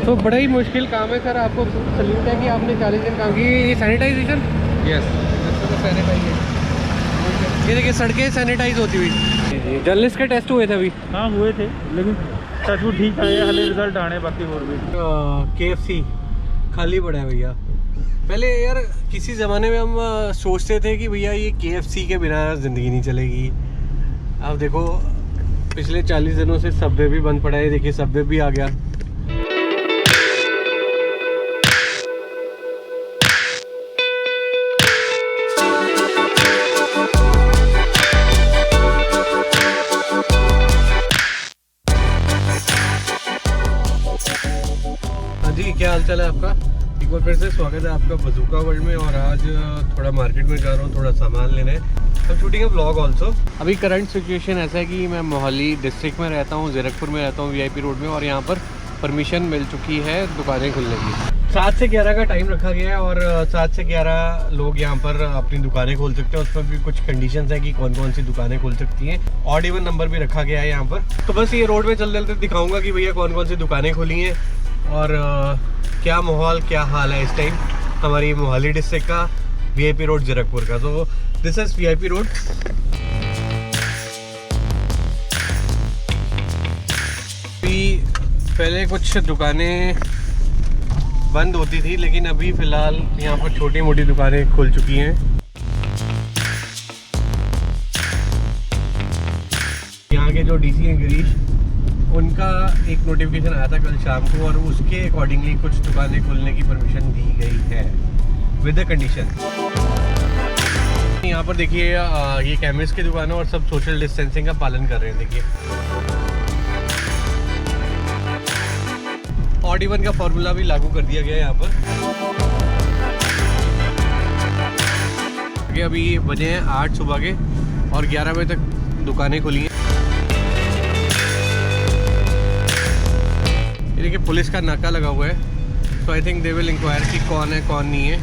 तो बड़ा ही मुश्किल काम है सर, आपको सल्यूट है कि आपने 40 दिन काम की। ये सैनिटाइजेशन, यस सैनिटाइजेशन, ये देखिए सड़कें सैनिटाइज होती हुई। जर्नलिस्ट के टेस्ट हुए थे अभी? हाँ हुए थे, लेकिन टचवुड ठीक आए, हाले रिजल्ट आने बाकी और भी। KFC खाली पड़ा है भैया। पहले यार किसी ज़माने में हम सोचते थे कि भैया ये KFC के बिना ज़िंदगी नहीं चलेगी। अब देखो पिछले 40 दिनों से सबवे भी बंद पड़ा है। देखिए सबवे भी आ गया। जी क्या हाल चाल है आपका? एक बार फिर से स्वागत है आपका बज़ूका वर्ल्ड में। और आज थोड़ा मार्केट में जा रहा हूँ, थोड़ा सामान लेने। हम शूटिंग है व्लॉग ऑल्सो। अभी करंट सिचुएशन ऐसा है कि मैं मोहाली डिस्ट्रिक्ट में रहता हूँ, ज़ीरकपुर में रहता हूँ, VIP रोड में। और यहाँ पर परमिशन मिल चुकी है दुकानें खुलने की। 7 से 11 का टाइम रखा गया है और 7 से 11 लोग यहाँ पर अपनी दुकानें खोल सकते हैं। उसमें भी कुछ कंडीशंस हैं कि कौन कौन सी दुकानें खोल सकती हैं। ऑड इवन नंबर भी रखा गया है यहाँ पर। तो बस ये रोड में चलते दिखाऊंगा कि भैया कौन कौन सी दुकानें खुली हैं और क्या माहौल क्या हाल है इस टाइम हमारी मोहाली डिस्ट्रिक्ट का, VIP रोड ज़ीरकपुर का। तो दिस इज VIP रोड। पहले कुछ दुकानें बंद होती थी, लेकिन अभी फ़िलहाल यहाँ पर छोटी मोटी दुकानें खुल चुकी हैं। यहाँ के जो DC हैं गिरीश, उनका एक नोटिफिकेशन आया था कल शाम को और उसके अकॉर्डिंगली कुछ दुकानें खोलने की परमिशन दी गई है विद द कंडीशन। यहाँ पर देखिए ये केमिस्ट की दुकान है और सब सोशल डिस्टेंसिंग का पालन कर रहे हैं। देखिए ऑड इवन का फॉर्मूला भी लागू कर दिया गया है यहाँ पर। अभी बजे हैं 8 सुबह के और 11 बजे तक दुकानें खुली हैं। देखिए पुलिस का नाका लगा हुआ है। So I think they will enquire कि कौन है कौन नहीं है।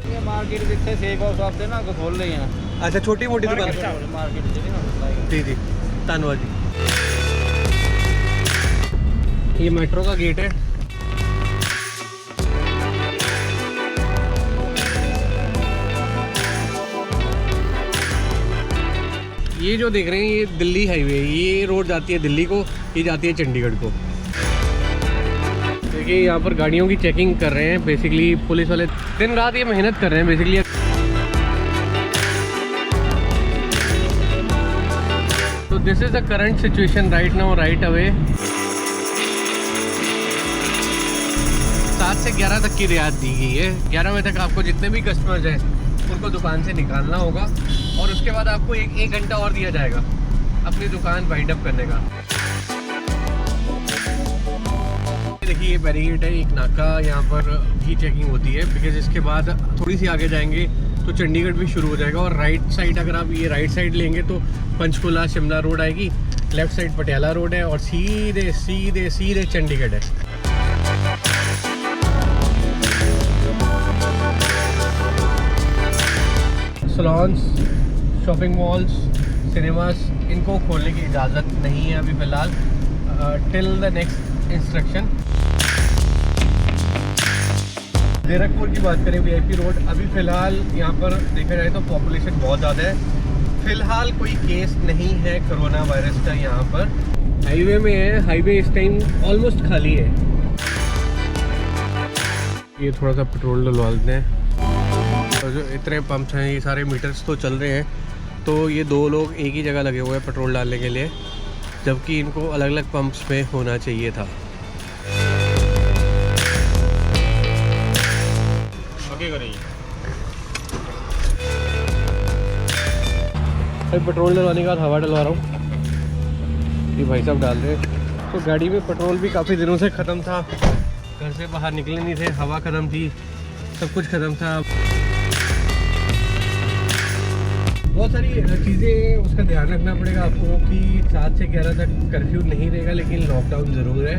ये मार्केट जितने सेक और शॉप थे ना को खोल रही हैं। अच्छा छोटी मोटी दुकान मार्केट जी जी धन्यवाद जी। ये मेट्रो का गेट है। ये जो देख रहे हैं ये दिल्ली हाईवे, ये रोड जाती है दिल्ली को, ये जाती है चंडीगढ़ को। देखिए यहाँ पर गाड़ियों की चेकिंग कर रहे हैं बेसिकली पुलिस वाले, दिन रात ये मेहनत कर रहे हैं बेसिकली। तो this is the current situation right now, right away. 7 से 11 तक की रियायत दी गई है। 11 बजे तक आपको जितने भी कस्टमर्स हैं उनको दुकान से निकालना होगा और उसके बाद आपको एक घंटा और दिया जाएगा अपनी दुकान वाइंड अप करने का। देखिए ये बैरिकेड है, एक नाका, यहाँ पर भी चेकिंग होती है बिकॉज इसके बाद थोड़ी सी आगे जाएंगे तो चंडीगढ़ भी शुरू हो जाएगा। और राइट साइड अगर आप ये राइट साइड लेंगे तो पंचकुला शिमला रोड आएगी, लेफ्ट साइड पटियाला रोड है और सीधे सीधे सीधे चंडीगढ़ है। सलॉन्स, शॉपिंग मॉल्स, सिनेमास, इनको खोलने की इजाज़त नहीं है अभी फ़िलहाल till the next instruction. Zirakpur की बात करें VIP रोड, अभी फ़िलहाल यहाँ पर देखा जाए तो पॉपुलेशन बहुत ज़्यादा है। फ़िलहाल कोई केस नहीं है कोरोना वायरस का यहाँ पर। हाईवे में है, हाईवे इस टाइम ऑलमोस्ट खाली है। ये थोड़ा सा पेट्रोल डलवा देते हैं। और जो इतने पंप्स हैं ये सारे मीटर्स तो चल रहे हैं, तो ये 2 लोग एक ही जगह लगे हुए हैं पेट्रोल डालने के लिए, जबकि इनको अलग अलग पंप्स में होना चाहिए था। भाई पेट्रोल डलवाने के बाद हवा डलवा रहा हूँ, ये भाई साहब डाल रहे हैं। तो गाड़ी में पेट्रोल भी काफ़ी दिनों से ख़त्म था, घर से बाहर निकले नहीं थे, हवा ख़त्म थी, सब कुछ ख़त्म था। बहुत सारी चीज़ें उसका ध्यान रखना पड़ेगा आपको कि 7 से 11 तक कर्फ्यू नहीं रहेगा, लेकिन लॉकडाउन ज़रूर है।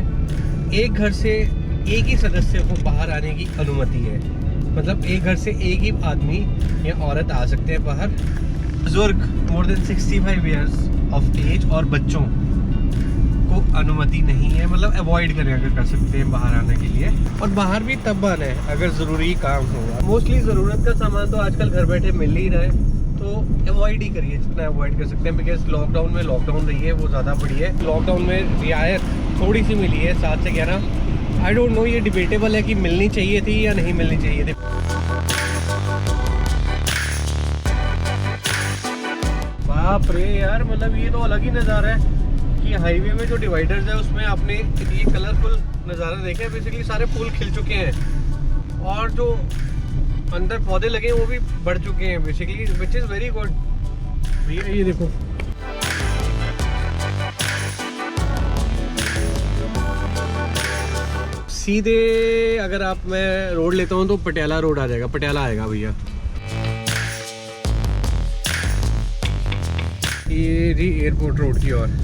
एक घर से एक ही सदस्य को बाहर आने की अनुमति है, मतलब एक घर से एक ही आदमी या औरत आ सकते हैं बाहर। बुजुर्ग more than 65 years of age और बच्चों आपको अनुमति नहीं है, मतलब अवॉइड कर सकते हैं बाहर आने के लिए। और बाहर भी तब आना है अगर ज़रूरी काम होगा। मोस्टली ज़रूरत का सामान तो आजकल घर बैठे मिल ही रहा है, तो अवॉइड ही करिए जितना अवॉइड कर सकते हैं। बिकॉज लॉकडाउन में लॉकडाउन रही है वो ज़्यादा बढ़िया है। लॉकडाउन में रियायत थोड़ी सी मिली है 7 से 11। आई डोंट नो, ये डिबेटेबल है कि मिलनी चाहिए थी या नहीं मिलनी चाहिए थी। बाप रे यार, मतलब ये तो अलग ही नज़ारा है कि हाईवे में जो डिवाइडर्स है उसमें आपने ये कलरफुल नज़ारा देखा है। बेसिकली सारे फूल खिल चुके हैं और जो अंदर पौधे लगे हैं वो भी बढ़ चुके हैं basically, which is very good. भैया ये देखो, सीधे अगर आप मैं रोड लेता हूँ तो पटियाला रोड आ जाएगा, पटियाला आएगा भैया। ये जी एयरपोर्ट रोड की ओर।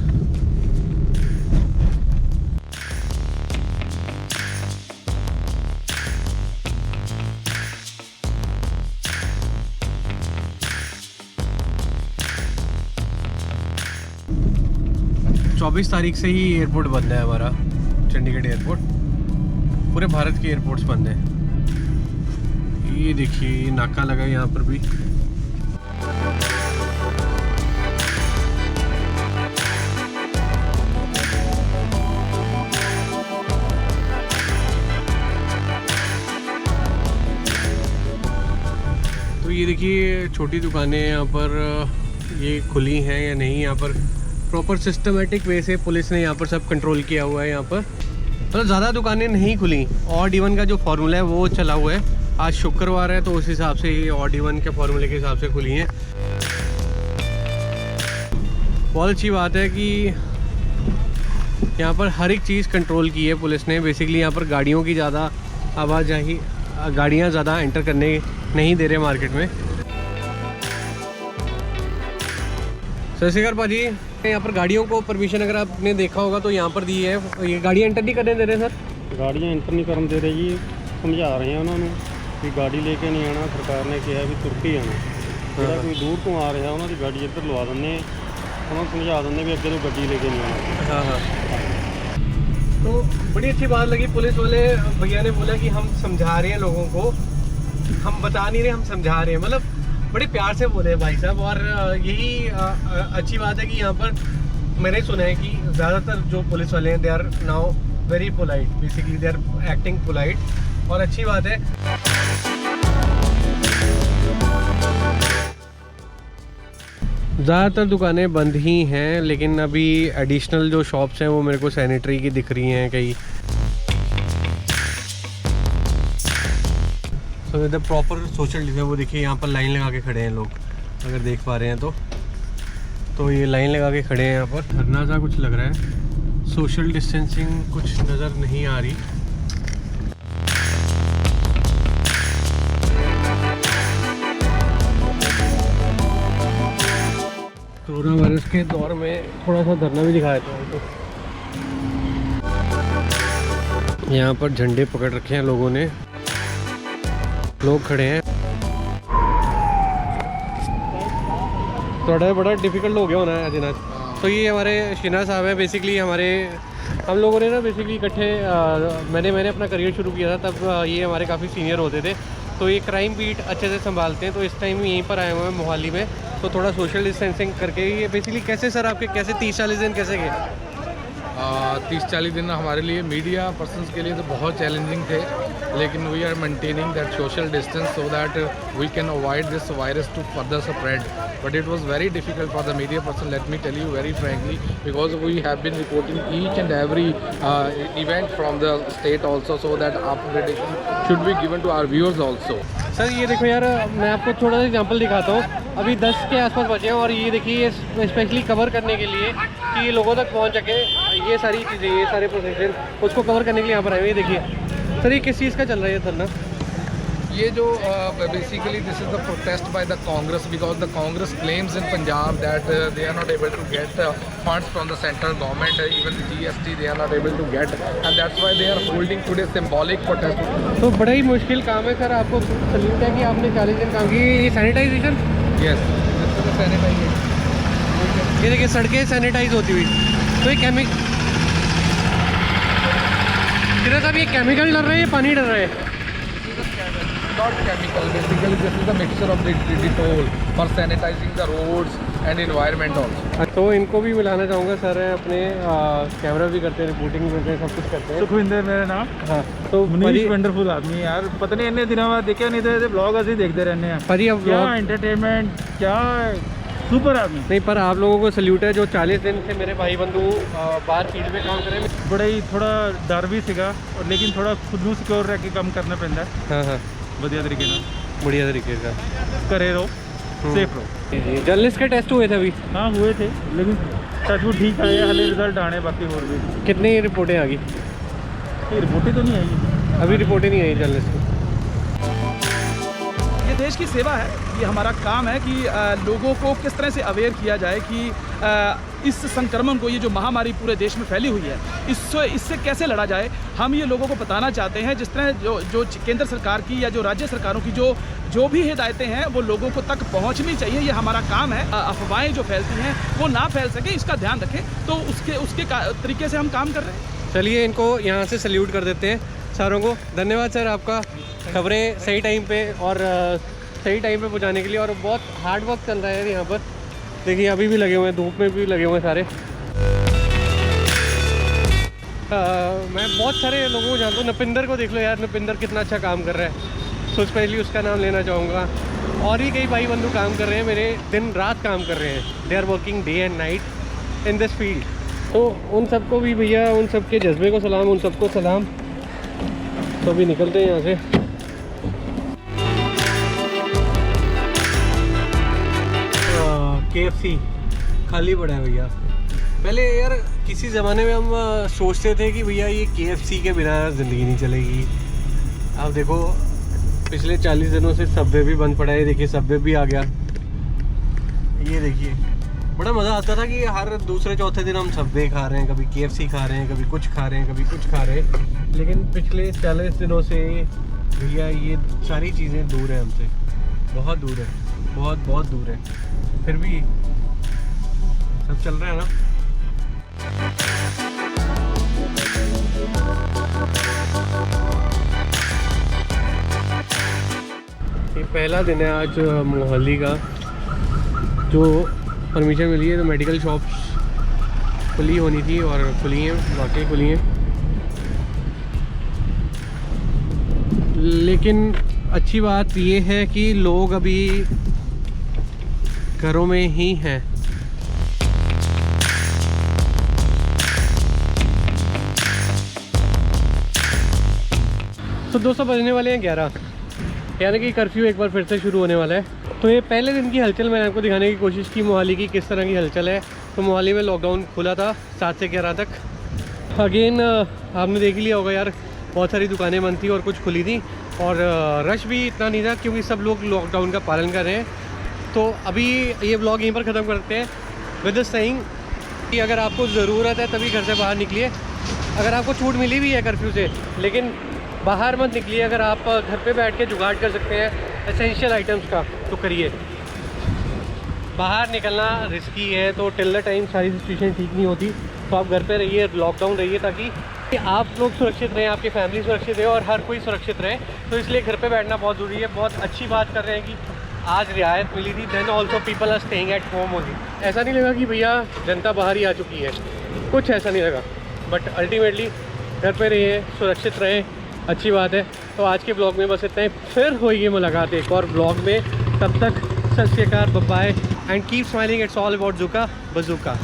चौबीस तारीख से ही एयरपोर्ट बंद है हमारा, चंडीगढ़ एयरपोर्ट। पूरे भारत के एयरपोर्ट्स बंद हैं। ये देखिए नाका लगा है यहाँ पर भी। तो ये देखिए छोटी दुकानें यहाँ पर ये खुली हैं या नहीं। यहाँ पर प्रॉपर सिस्टमेटिक वे से पुलिस ने यहाँ पर सब कंट्रोल किया हुआ है। यहाँ पर मतलब ज़्यादा दुकानें नहीं खुली। ऑड इवन का जो फार्मूला है वो चला हुआ है। आज शुक्रवार है तो उस हिसाब से ये ऑड इवन के फार्मूले के हिसाब से खुली हैं। बहुत अच्छी बात है कि यहाँ पर हर एक चीज़ कंट्रोल की है पुलिस ने। बेसिकली यहाँ पर गाड़ियों की ज़्यादा आवाजाही, गाड़ियाँ ज़्यादा एंटर करने नहीं दे रहे मार्केट में। सत श्री अकाल भाजी, यहाँ पर गाड़ियों को परमिशन अगर आपने देखा होगा तो यहाँ पर दी है। ये गाड़ियाँ एंटर नहीं करने दे रहे सर? गाड़ियाँ एंटर नहीं करने दे रहे जी, समझा रहे हैं उन्होंने कि गाड़ी लेके नहीं आना। सरकार ने कहा भी तुर के आना। जो कोई दूर तो आ रहा उन्होंने गाड़ी इधर लवा देने, उन्होंने समझा देने भी अगर तो गड्डी लेके नहीं आना। हाँ हाँ, तो बड़ी अच्छी बात लगी। पुलिस वाले भैया ने बोला कि हम समझा रहे हैं लोगों को, हम बता नहीं रहे, हम समझा रहे हैं। मतलब बड़े प्यार से बोले भाई साहब। और यही अच्छी बात है कि यहाँ पर मैंने सुना है कि ज़्यादातर जो पुलिस वाले हैं they are now very polite. Basically they are acting polite और अच्छी बात है। ज़्यादातर दुकानें बंद ही हैं, लेकिन अभी एडिशनल जो शॉप्स हैं वो मेरे को सैनिटरी की दिख रही हैं कई। तो इधर प्रॉपर सोशल डिस्टेंस, वो देखिए यहाँ पर लाइन लगा के खड़े हैं लोग, अगर देख पा रहे हैं तो ये लाइन लगा के खड़े हैं यहाँ पर। धरना सा कुछ लग रहा है, सोशल डिस्टेंसिंग कुछ नज़र नहीं आ रही। कोरोना वायरस के दौर में थोड़ा सा धरना भी दिखाया था उनको। यहाँ पर झंडे पकड़ रखे हैं लोगों ने, लोग खड़े हैं। थोड़ा बड़ा डिफ़िकल्ट हो गया होना है आज। तो ये हमारे शिना साहब हैं। बेसिकली हम लोगों ने ना बेसिकली इकट्ठे मैंने अपना करियर शुरू किया था, तब ये हमारे काफ़ी सीनियर होते थे। तो ये क्राइम बीट अच्छे से संभालते हैं। तो इस टाइम यहीं पर आए हुए हैं मोहाली में, तो थोड़ा सोशल डिस्टेंसिंग करके। ये बेसिकली कैसे सर आपके कैसे 30-40 दिन कैसे गए? 30-40 दिन हमारे लिए मीडिया पर्सन्स के लिए तो बहुत चैलेंजिंग थे, लेकिन we are maintaining that social distance so that we can avoid this virus to further spread. But it was very difficult for the media person, let me tell you very frankly, because we have been reporting each and every event from the state also, so that updation should be given to our viewers also. Sir ये देखो यार, मैं आपको थोड़ा सा example दिखाता हूँ। अभी 10 के आसपास बचे हैं और ये देखिए स्पेशली कवर करने के लिए कि ये लोगों तक पहुँच सके, ये सारी चीज़ें, ये सारे प्रोसेशन उसको कवर करने के लिए यहाँ पर आए हुए। ये देखिए सर, ये किस चीज़ का चल रहा है ये धरना? ये जो basically this is the protest by the Congress, because the Congress claims in Punjab that they are not able to get funds from the central government, even the GST they are not able to get, and that's why they are holding today symbolic protest. तो बड़ा ही मुश्किल काम है sir, आपको salute है कि आपने 40 दिन काम की। ये sanitisation, Yes, this is the sanitation. ये देखिए सड़कें सैनिटाइज होती हुई। तो ये सिरा साहब, ये केमिकल डर रहे हैं, पानी डर रहा है? Not chemical, basically this is a mixture of the Dettol for sanitizing the roads and environment also. तो इनको भी मिलाना चाहूँगा। सर है अपने कैमरा भी करते हैं, रिपोर्टिंग करते हैं, सब कुछ करते हैं। सुखविंदर मेरा नाम। हाँ, तो मनीष वंडरफुल आदमी यार, पता नहीं इन्ने दिनों बाद देखा नहीं थे ब्लॉग ऐसे ही देखते रहने हैं। भाजी अब क्या एंटरटेनमेंट, क्या सुपर आदमी। नहीं, पर आप लोगों को सल्यूट है जो 40 दिन से मेरे भाई बंधु बाहर फील्ड में काम कर रहे हैं। बड़ा ही थोड़ा डर भी सीगा, और लेकिन थोड़ा खुद ਨੂੰ सिक्योर रह के काम करना पैंदा है। हाँ हाँ, बढ़िया तरीके ਨਾਲ, बढ़िया तरीके का करे रहो, सेफ रहो। जर्नलिस्ट के टेस्ट हुए थे अभी? हाँ हुए थे, लेकिन टचवुड ठीक आए, हाले रिजल्ट आने बाकी और भी। कितनी रिपोर्टें आ गई? ये रिपोर्टें तो नहीं आई अभी रिपोर्टें नहीं आई जर्नलिस्ट की। ये देश की सेवा है, ये हमारा काम है कि लोगों को किस तरह से अवेयर किया जाए कि इस संक्रमण को, ये जो महामारी पूरे देश में फैली हुई है, इससे कैसे लड़ा जाए। हम ये लोगों को बताना चाहते हैं, जिस तरह जो केंद्र सरकार की या जो राज्य सरकारों की जो भी हिदायतें हैं वो लोगों को तक पहुंचनी चाहिए। ये हमारा काम है। अफवाहें जो फैलती हैं वो ना फैल सके, इसका ध्यान रखें। तो उसके तरीके से हम काम कर रहे हैं। चलिए इनको यहाँ से सल्यूट कर देते हैं सारों को। धन्यवाद सर आपका, खबरें सही टाइम पे और सही टाइम पे पहुँचाने के लिए। और बहुत हार्ड वर्क चल रहा है यार यहाँ पर। देखिए अभी भी लगे हुए हैं, धूप में भी लगे हुए हैं सारे। मैं बहुत सारे लोगों को जानता हूँ। नपिंदर को देख लो यार, नपिंदर कितना अच्छा काम कर रहा है, तो स्पेशली उसका नाम लेना चाहूँगा। और भी कई भाई बंधु काम कर रहे हैं मेरे, दिन रात काम कर रहे हैं। They are working day and night in this field. तो उन सबको भी भैया, उन सबके जज्बे को सलाम, उन सबको सलाम। तो अभी निकलते हैं यहाँ से। KFC खाली पड़ा है भैया। पहले यार किसी ज़माने में हम सोचते थे कि भैया ये KFC के बिना ज़िंदगी नहीं चलेगी। अब देखो पिछले 40 दिनों से सबवे भी बंद पड़ा है। देखिए सबवे भी आ गया। ये देखिए बड़ा मज़ा आता था कि हर दूसरे चौथे दिन हम सबवे खा रहे हैं, कभी KFC खा रहे हैं, कभी कुछ खा रहे हैं, कभी कुछ खा रहे हैं। लेकिन पिछले 40 दिनों से भैया ये सारी चीज़ें दूर हैं हमसे, बहुत दूर है, बहुत दूर है। फिर भी सब चल रहा है ना। ये पहला दिन है आज मोहाली का, जो परमिशन मिली है। तो मेडिकल शॉप्स खुली होनी थी और खुली हैं, वाकई खुली हैं। लेकिन अच्छी बात ये है कि लोग अभी घरों में ही हैं। तो दोस्तों बजने वाले हैं 11, यानी कि कर्फ्यू एक बार फिर से शुरू होने वाला है। तो ये पहले दिन की हलचल मैंने आपको दिखाने की कोशिश की, मोहाली की किस तरह की हलचल है। तो मोहाली में लॉकडाउन खुला था 7 से 11 तक। अगेन आपने देख लिया होगा यार, बहुत सारी दुकानें बंद थी और कुछ खुली थी, और रश भी इतना नहीं था क्योंकि सब लोग लॉकडाउन का पालन कर रहे हैं। तो अभी ये व्लॉग यहीं पर ख़त्म करते हैं विद द सेइंग कि अगर आपको ज़रूरत है तभी घर से बाहर निकलिए। अगर आपको छूट मिली भी है कर्फ्यू से, लेकिन बाहर मत निकलिए। अगर आप घर पे बैठ के जुगाड़ कर सकते हैं एसेंशियल आइटम्स का तो करिए। बाहर निकलना रिस्की है, तो टिल द टाइम सारी सिचुएशन ठीक नहीं होती तो आप घर पे रहिए, लॉकडाउन रहिए, ताकि आप लोग सुरक्षित रहें, आपकी फैमिली सुरक्षित रहे और हर कोई सुरक्षित रहे। तो इसलिए घर पे बैठना बहुत ज़रूरी है। बहुत अच्छी बात कर रहे हैं कि आज रियायत मिली थी, then also people are staying at home only. ऐसा नहीं लगा कि भैया जनता बाहर ही आ चुकी है, कुछ ऐसा नहीं लगा। बट अल्टीमेटली घर पे रहिए, सुरक्षित रहें, अच्छी बात है। तो आज के ब्लॉग में बस इतना ही, फिर होगी मुलाकात एक और ब्लॉग में। तब तक Sat Sri Akal, bye bye and keep smiling. It's all about जुका बजूका।